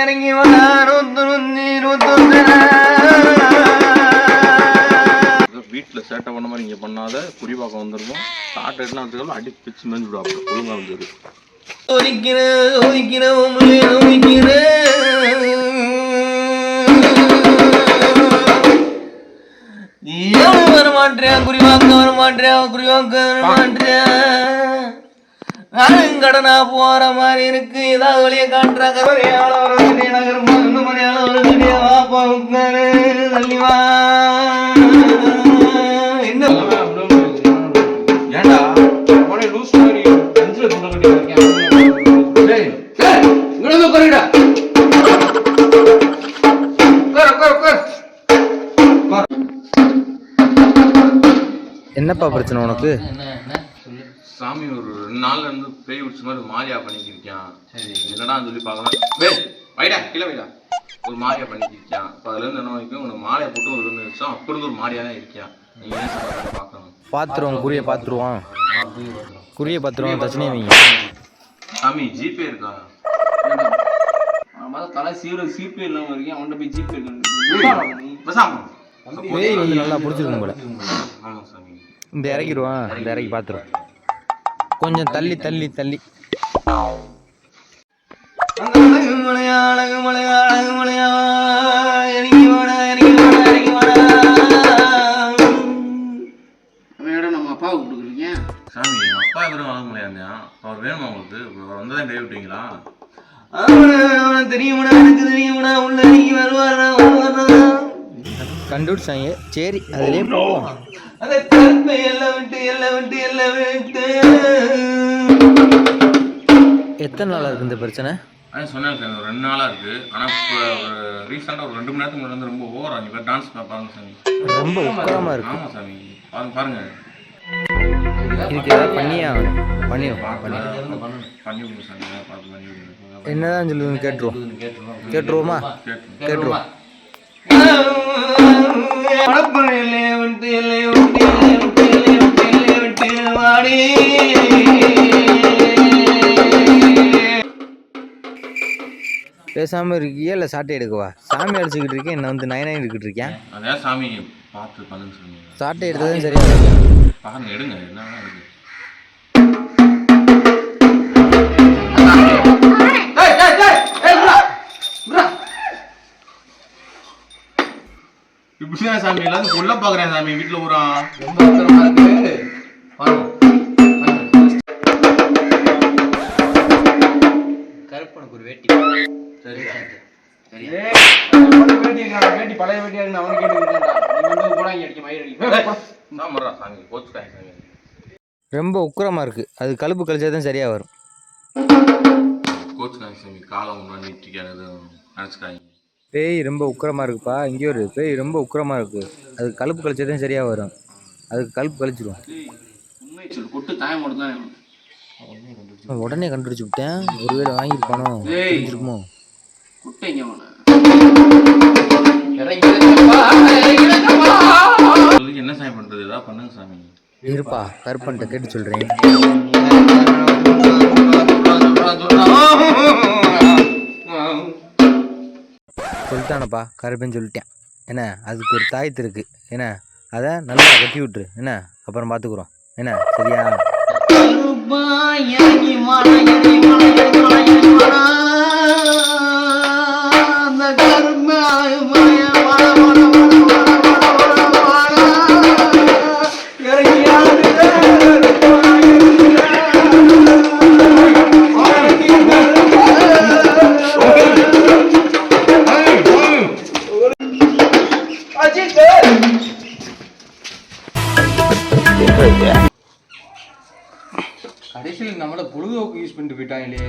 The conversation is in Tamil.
இறங்கி வாடா 121 வீட்டில் சேட்டை பண்ண மாதிரி இங்கே பண்ணாத குறிப்பாக்கம் வந்துருக்கும் ஸ்டார்ட் எல்லாம் வச்சுக்கலாம் அடி பிச்சு மேஞ்சு விடுவாங்க ஒழுங்காக வந்துரு வரமாட்டேன் குறிவாக்க வரமாட்டேன் குறிவாக்க வரமாட்டேன் கடனா போற மாதிரி இருக்கு ஏதாவது வழிய காட்டுறாங்க தள்ளிவா என்ன ஏண்டா லூஸ் மாதிரி என்னப்பா பிரச்சனை உனக்கு? சாமி ஒரு 2 நாள்ல இருந்து பேய் பிடிச்ச மாதிரி மாரியா பண்ணிக்கிருக்கான். சரி என்னடா சொல்லி பார்க்கலாம். வைடா கீழே வைடா. ஒரு மாரியா பண்ணிக்கிருக்கான். இப்போ அதுல இருந்து என்ன வரைக்கும் உனக்கு மாலையை போட்டு ஒரு நிமிஷம் அப்படி இருந்து ஒரு மாரியா தான் இருக்கான். நீங்க என்ன சொல்றாங்க பார்க்கணும். பாத்துருவோம் குறிய பாத்துருவோம். குறிய பாத்துருவோம் பிரச்சனையே வைங்க. சாமி ஜிபே இருக்கா? தலை சீப்பே இல்லாம இருக்கேன் அவன்கிட்ட போய் ஜிபே பேய் வந்து நல்லா பிடிச்சிருக்கும் போல. ஆமா சாமி இந்த இறக்கிடுவான் இந்த இறக்கி பாத்துருவோம். கொஞ்சம் தள்ளி தள்ளி தள்ளி நம்ம அப்பா கூப்பிட்டுருக்கீங்க. சாமி எங்க அப்பா எவரும் வாங்க முடியாதுயா. அவர் வேணுமா உங்களுக்கு? அவர் வந்ததான் கை விட்டீங்களா? தெரியுமா எனக்கு தெரியுமா உள்ள நீங்க வருவாரா கண்டுபிடிச்சாங்க. சரி அதுலயே போவோம். எத்தனை நாளா இருக்கு இந்த பிரச்சனை? அதான் சொன்னேன் ஒரு 2 நாளா இருக்கு. ஆனா இப்போ ஒரு ரீசெண்டா ஒரு 2 மணி நேரத்துக்கு முன்னாடி வந்து ரொம்ப ஓவரா நீங்க டான்ஸ் பாருங்க சாமி. ரொம்ப உக்கரமா இருக்கு. ஆமா சாமி பாருங்க. இதுக்கு ஏதாவது பண்ணியே ஆகணும். பண்ணிடுவோம் பண்ணி விடுங்க சாமி. பார்த்து பண்ணி விடுங்க. என்னதான் சொல்லுங்க கேட்டுருவோமா? கேட்டுருவோம். பேசாம இருக்கியா இல்ல சாட்டை எடுக்கவா? சாமி அடிச்சுக்கிட்டு இருக்கேன் என்ன வந்து நயனாய் எடுக்கிட்டு இருக்கேன். அதான் சாமி பார்த்து பண்ணுங்க சாமி. சாட்டை எடுத்ததும் சரியா பாருங்க எடுங்க என்ன இருக்கு. இப்படிதான் சாமி எல்லாரும் கொல்ல பாக்குறேன் சாமி வீட்டுல பூரா ரொம்ப அவசரமா இருக்கு. கருப்பனுக்கு ஒரு வேட்டி. சரி சரி வேட்டி பழைய வேட்டியா இருக்கு அவனுக்கு கேட்டுக்கிட்டான்டா. நீ வந்து கூட இங்க அடிக்க மயிர் அடிக்க. நான் மறா சாமி கோச்சுட்டாங்க சாமி. ரொம்ப உக்கிரமா இருக்கு. அது கழுப்பு கழிச்சாதான் சரியா வரும். கோச்சுட்டாங்க சாமி. காலம் முன்னாடி நிறுத்திக்காது நினைச்சுக்காங்க. பேய் ரொம்ப உக்கிரமா இருக்குப்பா. இங்கே ஒரு பேய் ரொம்ப உக்கிரமா இருக்கு. அது கழுப்பு கழிச்சாதான் சரியா வரும். அதுக்கு கழுப்பு கழிச்சிருவோம். உண்மை சொல் கொட்டு தாயம் மட்டும் தான் உடனே கண்டுபிடிச்சு விட்டேன். ஒருவேளை வாங்கிருப்பானோ தெரிஞ்சிருக்குமோ. குட்டைங்க என்ன சாமி பண்றது? ஏதாவது பண்ணுங்க சாமி. இருப்பா கருப்பன்ட்ட கேட்டு சொல்றேன். சொல்லிட்டானப்பா கருப்பேன்னு சொல்லிட்டேன். என்ன அதுக்கு ஒரு தாயத்து இருக்கு. என்ன அதை நல்லா கட்டி விட்டுரு. என்ன அப்புறம் பார்த்துக்குறோம். என்ன சரியா? கடைசியில் நம்மள பொழுதுபோக்கு யூஸ் பண்ணிட்டு போயிட்டாங்களே.